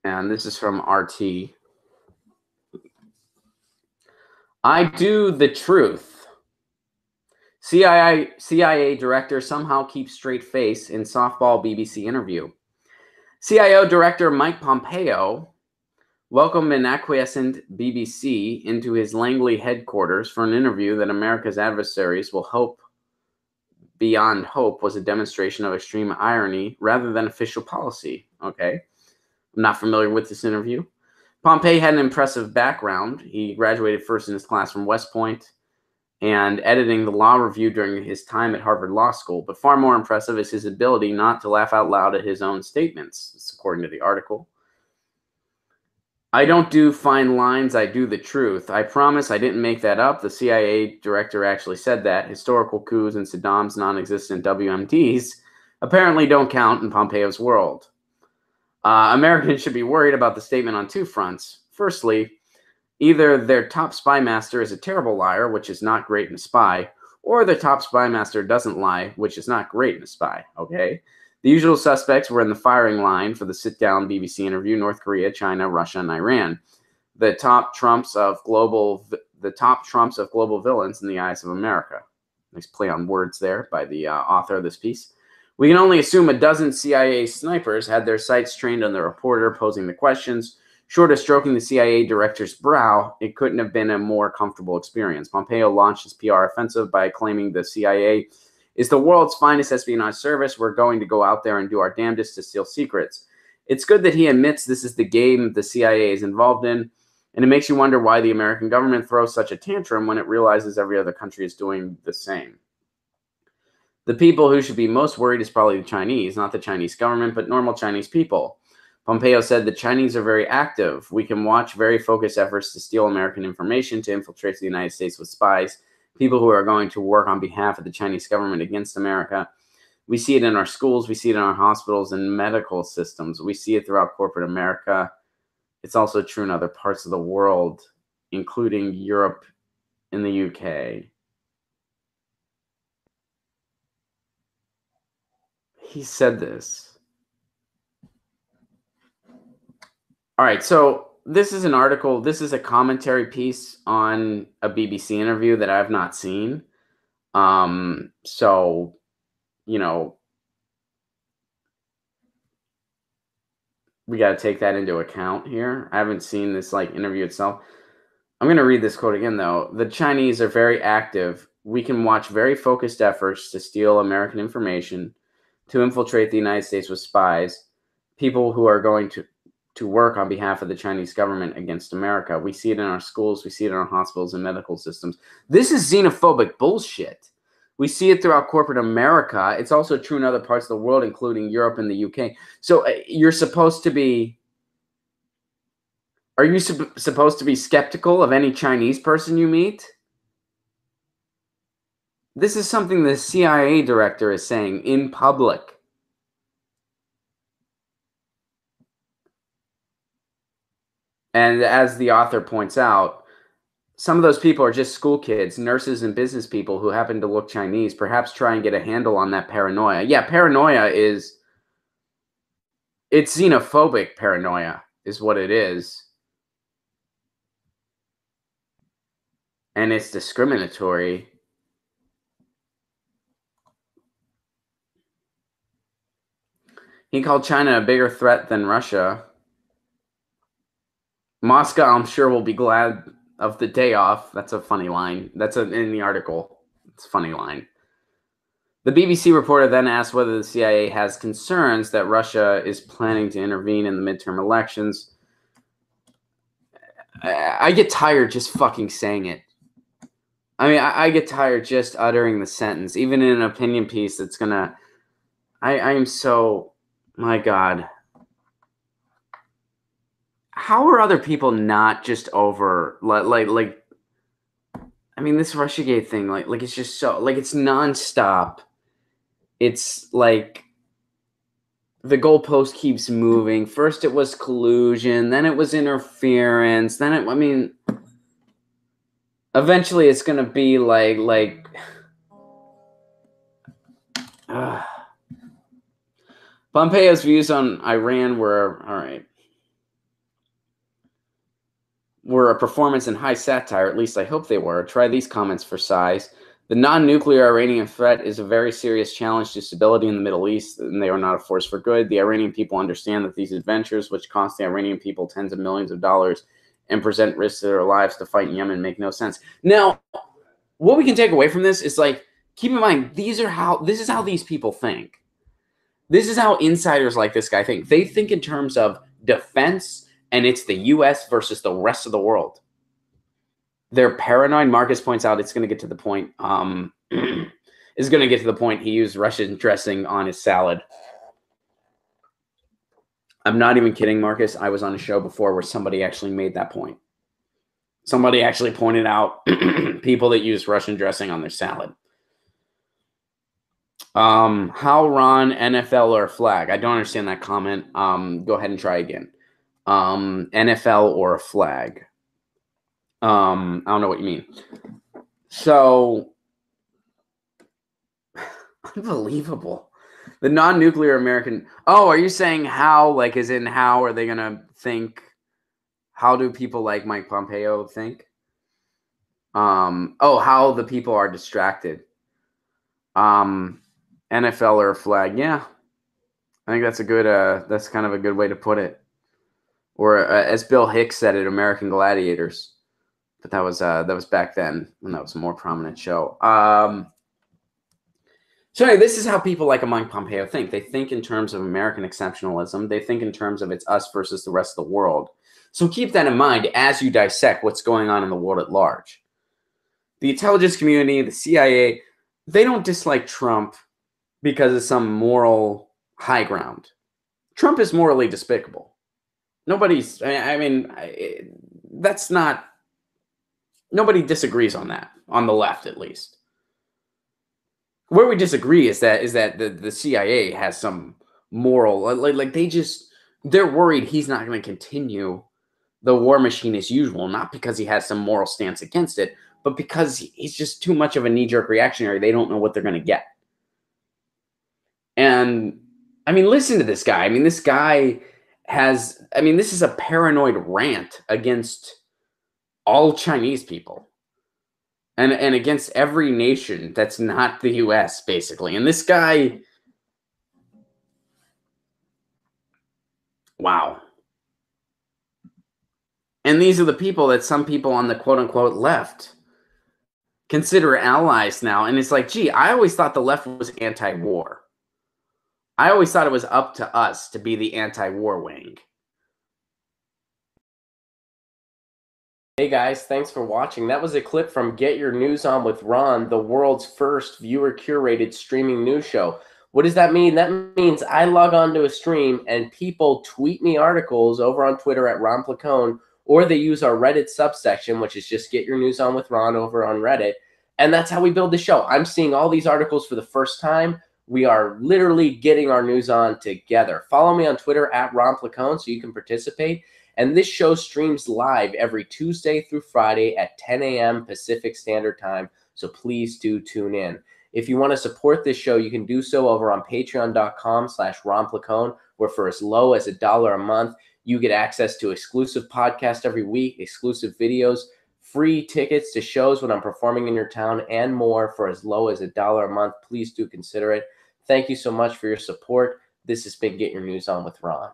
And this is from RT. I do the truth. CIA director somehow keeps straight face in softball BBC interview. CIO director Mike Pompeo welcomed an acquiescent BBC into his Langley headquarters for an interview that America's adversaries will hope beyond hope was a demonstration of extreme irony rather than official policy. Okay. I'm not familiar with this interview. Pompeo had an impressive background. He graduated first in his class from West Point and editing the law review during his time at Harvard Law School. But far more impressive is his ability not to laugh out loud at his own statements, according to the article. I don't do fine lines, I do the truth. I promise I didn't make that up. The CIA director actually said that. Historical coups and Saddam's non-existent WMDs apparently don't count in Pompeo's world. Americans should be worried about the statement on two fronts. Firstly, either their top spy master is a terrible liar, which is not great in a spy, or the top spy master doesn't lie, which is not great in a spy, okay? The usual suspects were in the firing line for the sit-down BBC interview: North Korea, China, Russia, and Iran. The top trumps of global villains in the eyes of America. Nice play on words there by the author of this piece. We can only assume a dozen CIA snipers had their sights trained on the reporter posing the questions. Short of stroking the CIA director's brow, it couldn't have been a more comfortable experience. Pompeo launched his PR offensive by claiming the CIA is the world's finest espionage service. We're going to go out there and do our damnedest to steal secrets. It's good that he admits this is the game the CIA is involved in, and it makes you wonder why the American government throws such a tantrum when it realizes every other country is doing the same. The people who should be most worried is probably the Chinese, not the Chinese government, but normal Chinese people. Pompeo said the Chinese are very active. We can watch very focused efforts to steal American information, to infiltrate the United States with spies, people who are going to work on behalf of the Chinese government against America. We see it in our schools. We see it in our hospitals and medical systems. We see it throughout corporate America. It's also true in other parts of the world, including Europe and the UK. He said this. All right, so this is an article. This is a commentary piece on a BBC interview that I've not seen. So, you know, we got to take that into account here. I haven't seen this interview itself. I'm going to read this quote again, though. The Chinese are very active. We can watch very focused efforts to steal American information, to infiltrate the United States with spies, people who are going to work on behalf of the Chinese government against America. We see it in our schools. We see it in our hospitals and medical systems. This is xenophobic bullshit. We see it throughout corporate America. It's also true in other parts of the world, including Europe and the UK. So you're supposed to be... Are you supposed to be skeptical of any Chinese person you meet? This is something the CIA director is saying in public. And as the author points out, some of those people are just school kids, nurses and business people who happen to look Chinese, perhaps try and get a handle on that paranoia. Yeah, paranoia is... It's xenophobic paranoia is what it is. And it's discriminatory. He called China a bigger threat than Russia. Moscow, I'm sure, will be glad of the day off. That's a funny line. That's in the article. It's a funny line. The BBC reporter then asked whether the CIA has concerns that Russia is planning to intervene in the midterm elections. I get tired just fucking saying it. I mean, I get tired just uttering the sentence, even in an opinion piece that's gonna... I am so... My God. How are other people not just over... Like I mean, this Russiagate thing, like it's just so... Like, it's nonstop. It's like... The goalpost keeps moving. First it was collusion, then it was interference, then it... I mean... Eventually, it's going to be like Pompeo's views on Iran were, all right. were a performance in high satire, at least I hope they were. Try these comments for size. The non-nuclear Iranian threat is a very serious challenge to stability in the Middle East, and they are not a force for good. The Iranian people understand that these adventures, which cost the Iranian people tens of millions of dollars and present risks to their lives to fight in Yemen, make no sense. Now, what we can take away from this is, like, keep in mind, this is how these people think. This is how insiders like this guy think. They think in terms of defense, and it's the U.S. versus the rest of the world. They're paranoid. Marcus points out it's going to get to the point. Is going to get to the point he used Russian dressing on his salad. I'm not even kidding, Marcus. I was on a show before where somebody actually made that point. Somebody actually pointed out people that use Russian dressing on their salad. How, Ron, NFL or flag? I don't understand that comment. Go ahead and try again. NFL or a flag? I don't know what you mean. So, unbelievable. The non-nuclear American. Oh, are you saying how? Like, as in how are they going to think? How do people like Mike Pompeo think? Oh, how the people are distracted. NFL or a flag? Yeah, I think that's a good. That's kind of a good way to put it. Or as Bill Hicks said it, American Gladiators. But that was back then when that was a more prominent show. So anyway, this is how people like Mike Pompeo think. They think in terms of American exceptionalism. They think in terms of it's us versus the rest of the world. So keep that in mind as you dissect what's going on in the world at large. The intelligence community, the CIA, they don't dislike Trump because of some moral high ground. Trump is morally despicable. Nobody's, that's not, nobody disagrees on that, on the left at least. Where we disagree is that the CIA has some moral, like they're worried he's not going to continue the war machine as usual, not because he has some moral stance against it, but because he's just too much of a knee-jerk reactionary. They don't know what they're going to get. And, I mean, listen to this guy. I mean, this guy has, I mean, this is a paranoid rant against all Chinese people. And against every nation that's not the U.S., basically. And this guy, wow. And these are the people that some people on the quote-unquote left consider allies now. And it's like, gee, I always thought the left was anti-war. I always thought it was up to us to be the anti-war wing. Hey guys, thanks for watching. That was a clip from Get Your News On with Ron, the world's first viewer-curated streaming news show. What does that mean? That means I log on to a stream and people tweet me articles over on Twitter at Ron Placone, or they use our Reddit subsection, which is just Get Your News On with Ron over on Reddit. And that's how we build the show. I'm seeing all these articles for the first time. We are literally getting our news on together. Follow me on Twitter at Ron Placone so you can participate. And this show streams live every Tuesday through Friday at 10 a.m. Pacific Standard Time. So please do tune in. If you want to support this show, you can do so over on patreon.com/Ron Placone, where for as low as $1 a month, you get access to exclusive podcasts every week, exclusive videos, free tickets to shows when I'm performing in your town, and more for as low as $1 a month. Please do consider it. Thank you so much for your support. This has been Get Your News On with Ron.